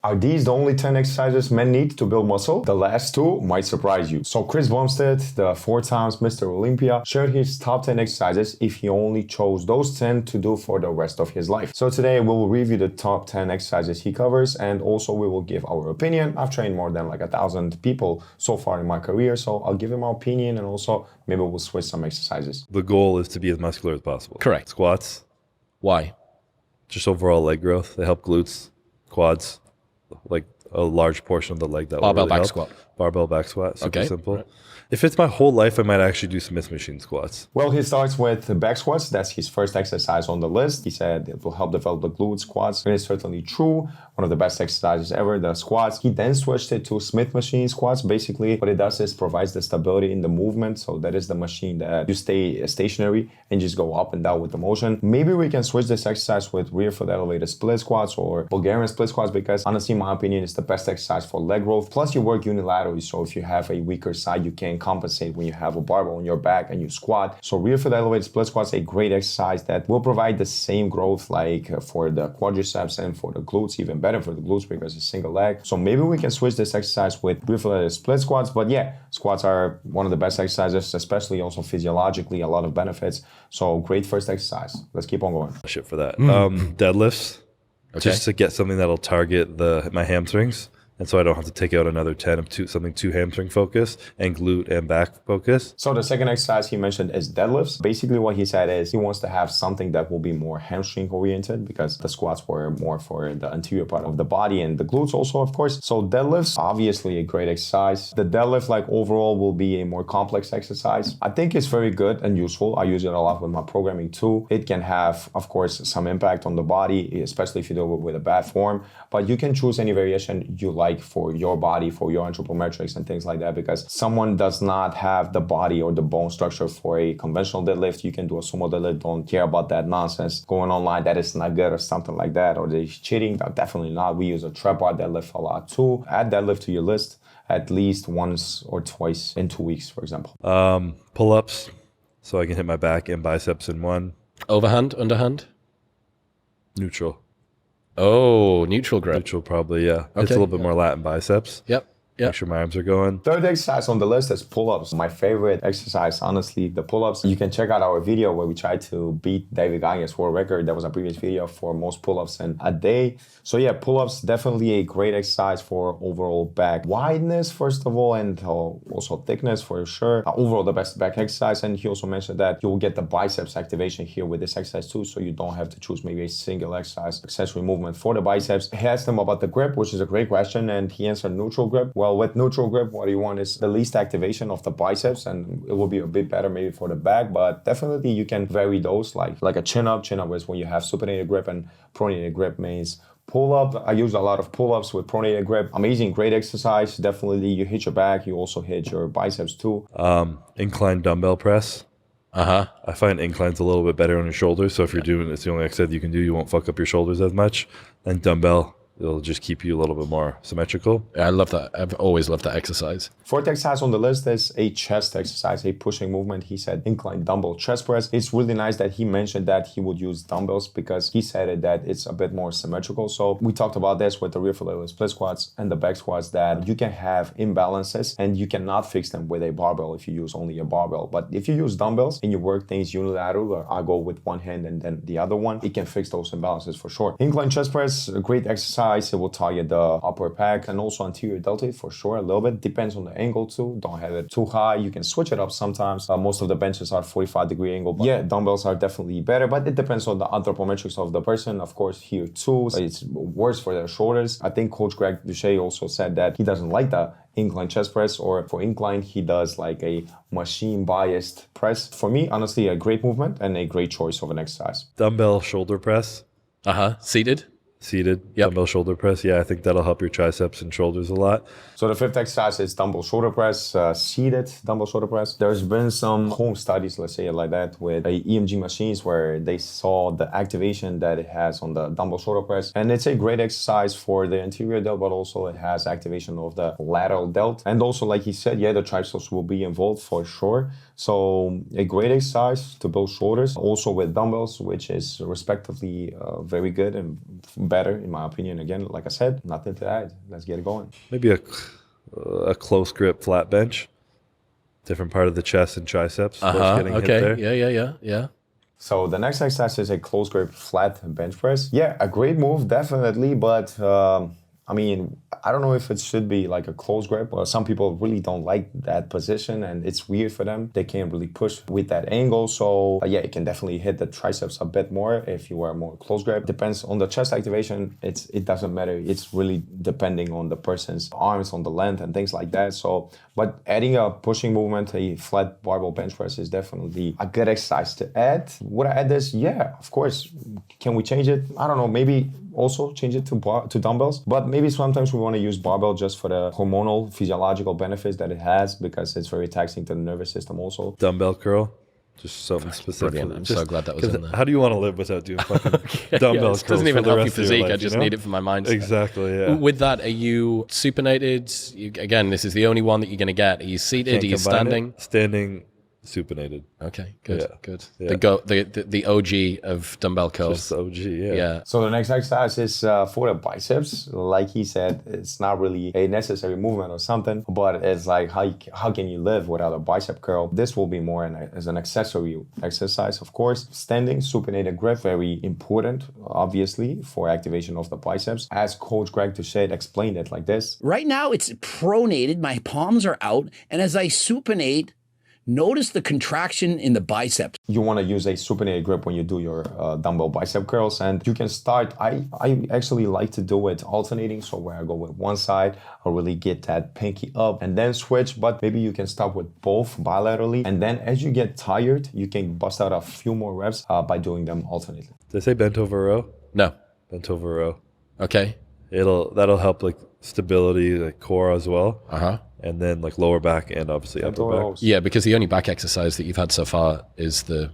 Are these the only 10 exercises men need to build muscle? The last two might surprise you. So Chris Bumstead, the 4 times Mr. Olympia, shared his top 10 exercises if he only chose those 10 to do for the rest of his life. So today we will review the top 10 exercises he covers, and also we will give our opinion. I've trained more than like 1,000 people so far in my career, so I'll give him my opinion, and also maybe we'll switch some exercises. The goal is to be as muscular as possible. Correct. Squats, Why? just overall leg growth. They help glutes, quads, like a large portion of the leg that Barbell will really back help. squat. Barbell back squat, super Okay, simple. right. If it's my whole life, I might actually do Smith machine squats. Well, he starts with the back squats. That's his first exercise on the list. He said it will help develop the glutes, quads. It is certainly true. One of the best exercises ever, the squats. He then switched it to Smith machine squats. Basically, what it does is provides the stability in the movement. So that is the machine that you stay stationary and just go up and down with the motion. Maybe we can switch this exercise with rear foot elevated split squats or Bulgarian split squats, because honestly, in my opinion, it's the best exercise for leg growth. Plus, you work unilaterally. So if you have a weaker side, you can compensate when you have a barbell on your back and you squat. So rear foot elevated split squats, a great exercise that will provide the same growth like for the quadriceps and for the glutes, even better for the glutes because it's single leg. So maybe we can switch this exercise with rear foot elevated split squats. But yeah, squats are one of the best exercises, especially also physiologically, a lot of benefits. So great first exercise. Let's keep on going. Shit for that. Deadlifts, just to get something that'll target my hamstrings. And so I don't have to take out another 10 of something too hamstring focused and glute and back focused. So the second exercise he mentioned is deadlifts. Basically what he said is he wants to have something that will be more hamstring oriented, because the squats were more for the anterior part of the body and the glutes also, of course. So deadlifts, obviously a great exercise. The deadlift like overall will be a more complex exercise. I think it's very good and useful. I use it a lot with my programming too. It can have, of course, some impact on the body, especially if you do it with a bad form, but you can choose any variation you like for your body, for your anthropometrics and things like that, because someone does not have the body or the bone structure for a conventional deadlift. You can do a sumo deadlift. Don't care about that nonsense going online that is not good or something like that, or they're cheating. No, definitely not. We use a trap bar deadlift a lot too. Add deadlift to your list at least once or twice in 2 weeks, for example. Pull-ups, so I can hit my back and biceps in one. Overhand, underhand? Neutral. Oh, neutral grip. Neutral probably, yeah. Okay. It's a little bit more Latin biceps. Yep. Make sure my arms are going. Third exercise on the list is pull-ups. My favorite exercise, honestly, the pull-ups. You can check out our video where we tried to beat David Gagne's world record. That was a previous video for most pull-ups in a day. So yeah, pull-ups, definitely a great exercise for overall back wideness, first of all, and also thickness for sure. Overall, the best back exercise. And he also mentioned that you'll get the biceps activation here with this exercise too, so you don't have to choose maybe a single exercise, accessory movement for the biceps. He asked him about the grip, which is a great question, and he answered neutral grip. Well, with neutral grip, what you want is the least activation of the biceps, and it will be a bit better maybe for the back, but definitely you can vary those, like a chin-up. Chin-up is when you have supinated grip, and pronated grip means pull-up. I use a lot of pull-ups with pronated grip. Amazing, great exercise. Definitely you hit your back, you also hit your biceps too. Incline dumbbell press. I find incline's a little bit better on your shoulders, so if you're doing it's the only exercise you can do, you won't fuck up your shoulders as much. And dumbbell, it'll just keep you a little bit more symmetrical. Yeah, I love that. I've always loved that exercise. Fourth exercise on the list is a chest exercise, a pushing movement. He said incline dumbbell chest press. It's really nice that he mentioned that he would use dumbbells, because he said that it's a bit more symmetrical. So we talked about this with the rear foot elevated split squats and the back squats, that you can have imbalances and you cannot fix them with a barbell if you use only a barbell. But if you use dumbbells and you work things unilateral, or I go with one hand and then the other one, it can fix those imbalances for sure. Incline chest press, a great exercise. It will target the upper back and also anterior deltoid for sure a little bit. Depends on the angle too. Don't have it too high. You can switch it up sometimes. Most of the benches are 45-degree angle. But yeah, dumbbells are definitely better, but it depends on the anthropometrics of the person. Of course, here too, it's worse for their shoulders. I think Coach Greg Duche also said that he doesn't like the incline chest press, or for incline, he does like a machine biased press. For me, honestly, a great movement and a great choice of an exercise. Dumbbell shoulder press. Seated. Seated, dumbbell shoulder press. Yeah, I think that'll help your triceps and shoulders a lot. So the fifth exercise is dumbbell shoulder press, seated dumbbell shoulder press. There's been some home studies, let's say it like that, with EMG machines where they saw the activation that it has on the dumbbell shoulder press. And it's a great exercise for the anterior delt, but also it has activation of the lateral delt. And also, like he said, yeah, the triceps will be involved for sure. So a great exercise to build shoulders, also with dumbbells, which is respectively very good and better, in my opinion. Again, like I said, nothing to add. Let's get it going. Maybe a close grip flat bench. Different part of the chest and triceps. Getting hit there. Yeah. So the next exercise is a close grip flat bench press. Yeah, a great move, definitely, but I mean, I don't know if it should be like a close grip, or some people really don't like that position and it's weird for them. They can't really push with that angle. So yeah, it can definitely hit the triceps a bit more if you wear more close grip. Depends on the chest activation. It doesn't matter. It's really depending on the person's arms, on the length and things like that. So, but adding a pushing movement, a flat barbell bench press is definitely a good exercise to add. Would I add this? Yeah, of course. Can we change it? I don't know. Maybe also change it to dumbbells, but maybe sometimes we want to use barbell just for the hormonal physiological benefits that it has, because it's very taxing to the nervous system also. Dumbbell curl, just something specific. Brilliant. I'm so glad that was in there. How do you want to live without doing fucking dumbbell curls? It doesn't even help your physique. Life, I just need it for my mindset. Exactly, yeah. With that, are you supinated? Again, this is the only one that you're going to get. Are you seated? Are you standing? Standing, supinated. Okay, good, Yeah. good. Yeah. The OG of dumbbell curls. Just OG, yeah. Yeah. So the next exercise is for the biceps. Like he said, it's not really a necessary movement or something, but it's like how can you live without a bicep curl? This will be more as an accessory exercise, of course. Standing, supinated grip, very important, obviously, for activation of the biceps. As Coach Greg Doucette explained it like this. Right now, it's pronated. My palms are out. And as I supinate, notice the contraction in the biceps. You want to use a supinated grip when you do your dumbbell bicep curls, and you can start. I actually like to do it alternating, so where I go with one side, I'll really get that pinky up and then switch, but maybe you can start with both bilaterally, and then as you get tired, you can bust out a few more reps by doing them alternately. Did I say bent over row? No. Bent over row. Okay. That'll help like stability, like core as well. And then like lower back and obviously upper back. Yeah, because the only back exercise that you've had so far is the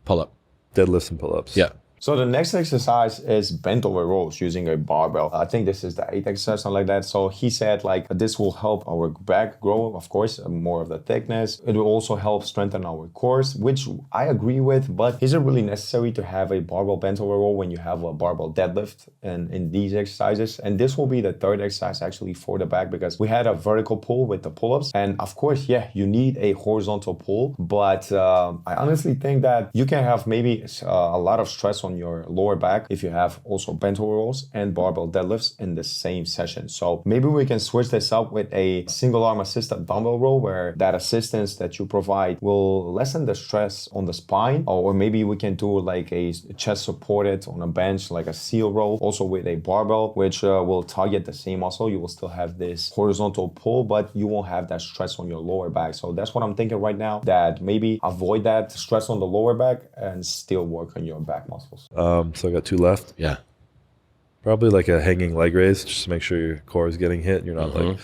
pull-up. Deadlifts and pull-ups. Yeah. So the next exercise is bent over rows using a barbell. I think this is the 8th exercise, something like that. So he said like this will help our back grow, of course, more of the thickness. It will also help strengthen our cores, which I agree with, but is it really necessary to have a barbell bent over row when you have a barbell deadlift and in these exercises? And this will be the 3rd exercise actually for the back, because we had a vertical pull with the pull-ups. And of course, yeah, you need a horizontal pull, but I honestly think that you can have maybe a lot of stress on your lower back if you have also bent over rows and barbell deadlifts in the same session. So maybe we can switch this up with a single arm assisted dumbbell row, where that assistance that you provide will lessen the stress on the spine, or maybe we can do like a chest supported on a bench, like a seal row, also with a barbell, which will target the same muscle. You will still have this horizontal pull, but you won't have that stress on your lower back. So that's what I'm thinking right now, that maybe avoid that stress on the lower back and still work on your back muscles. So I got 2 left. Yeah. Probably like a hanging leg raise, just to make sure your core is getting hit and you're not like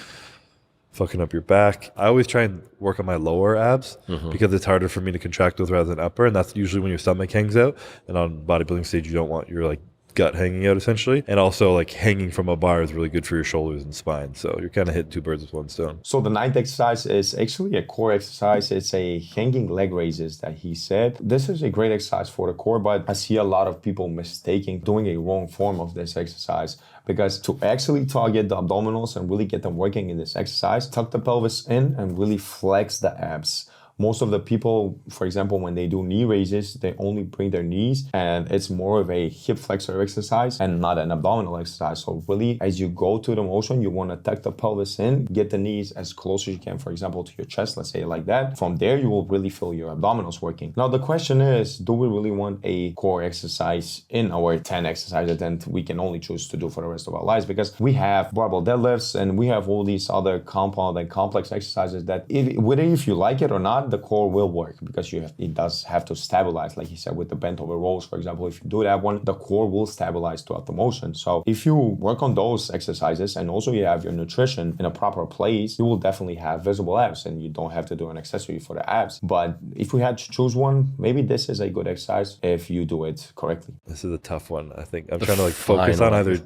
fucking up your back. I always try and work on my lower abs because it's harder for me to contract with rather than upper, and that's usually when your stomach hangs out. And on bodybuilding stage, you don't want your like gut hanging out essentially. And also like hanging from a bar is really good for your shoulders and spine. So you're kind of hitting 2 birds with 1 stone. So the 9th exercise is actually a core exercise. It's a hanging leg raises that he said. This is a great exercise for the core, but I see a lot of people mistaking doing a wrong form of this exercise, because to actually target the abdominals and really get them working in this exercise, tuck the pelvis in and really flex the abs. Most of the people, for example, when they do knee raises, they only bring their knees, and it's more of a hip flexor exercise and not an abdominal exercise. So really, as you go to the motion, you want to tuck the pelvis in, get the knees as close as you can, for example, to your chest, let's say it like that. From there, you will really feel your abdominals working. Now, the question is, do we really want a core exercise in our 10 exercises that we can only choose to do for the rest of our lives? Because we have barbell deadlifts and we have all these other compound and complex exercises that whether if you like it or not, the core will work, because it does have to stabilize, like he said, with the bent over rows, for example. If you do that one, the core will stabilize throughout the motion. So if you work on those exercises and also you have your nutrition in a proper place, you will definitely have visible abs, and you don't have to do an accessory for the abs. But if we had to choose one, maybe this is a good exercise if you do it correctly. This is a tough one. I think I'm trying to like focus on either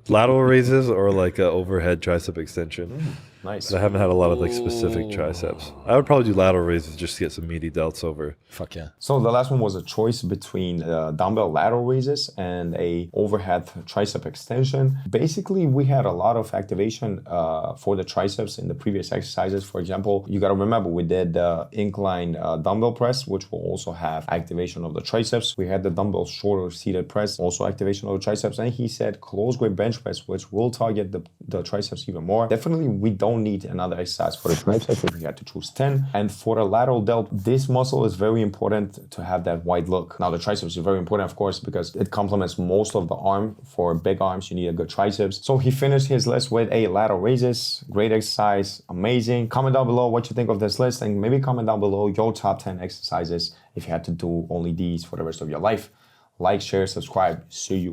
lateral raises or like a overhead tricep extension. Nice. But I haven't had a lot of like specific triceps. I would probably do lateral raises just to get some meaty delts over. Fuck yeah. So the last one was a choice between dumbbell lateral raises and a overhead tricep extension. Basically, we had a lot of activation for the triceps in the previous exercises. For example, you got to remember we did the incline dumbbell press, which will also have activation of the triceps. We had the dumbbell shoulder seated press, also activation of the triceps. And he said close grip bench press, which will target the triceps even more. Definitely, we don't need another exercise for the triceps if we had to choose 10. And for the lateral delt, this muscle is very important to have that wide look. Now, the triceps is very important, of course, because it complements most of the arm. For big arms, you need a good triceps. So he finished his list with a lateral raises. Great exercise, amazing. Comment down below what you think of this list, and maybe comment down below your top 10 exercises if you had to do only these for the rest of your life. Like, share, subscribe. See you.